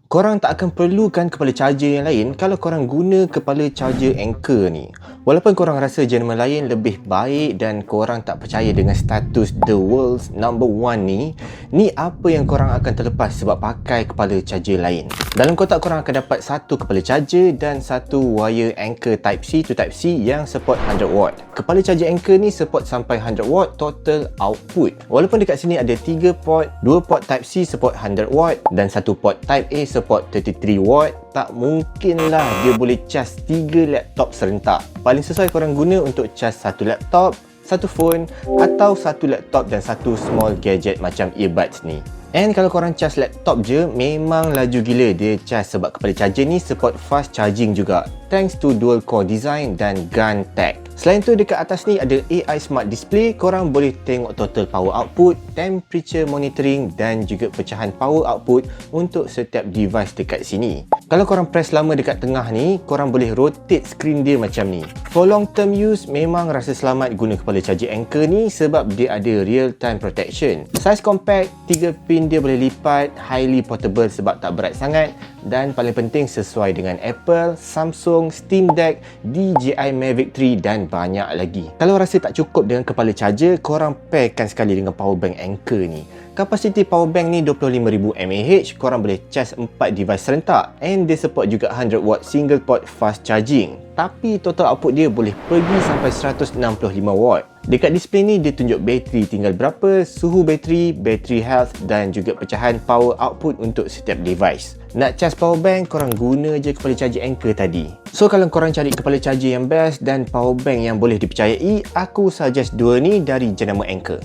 Korang tak akan perlukan kepala charger yang lain kalau korang guna kepala charger Anker ni. Walaupun korang rasa jenama lain lebih baik dan korang tak percaya dengan status the world's number one ni apa yang korang akan terlepas sebab pakai kepala charger lain. Dalam kotak korang akan dapat satu kepala charger dan satu wire Anker Type C to Type C yang support 100W. Kepala charger Anker ni support sampai 100W total output. Walaupun dekat sini ada 3 port, 2 port Type C support 100W dan 1 port Type A support 33W, tak mungkinlah dia boleh cas 3 laptop serentak. Paling sesuai korang guna untuk cas satu laptop, satu phone atau satu laptop dan satu small gadget macam earbuds ni. And kalau korang cas laptop je, memang laju gila dia cas sebab kepala charger ni support fast charging juga thanks to dual core design dan GaN tech. Selain tu dekat atas ni ada AI Smart Display, korang boleh tengok total power output, temperature monitoring dan juga pecahan power output untuk setiap device dekat sini. Kalau korang press lama dekat tengah ni, korang boleh rotate screen dia macam ni. For long term use, memang rasa selamat guna kepala charger Anker ni sebab dia ada real time protection. Size compact, 3 pin dia boleh lipat, highly portable sebab tak berat sangat dan paling penting sesuai dengan Apple, Samsung, Steam Deck, DJI Mavic 3 dan banyak lagi. Kalau rasa tak cukup dengan kepala charger, korang pairkan sekali dengan powerbank Anker ni. Kapasiti powerbank ni 25,000 mAh, korang boleh cas 4 device serentak and dia support juga 100W single port fast charging. Tapi total output dia boleh pergi sampai 165W. Dekat display ni dia tunjuk bateri tinggal berapa, suhu bateri, battery health dan juga pecahan power output untuk setiap device. Nak cas powerbank, korang guna je kepala charger Anker tadi. So kalau korang cari kepala charger yang best dan powerbank yang boleh dipercayai, aku suggest dua ni dari jenama Anker.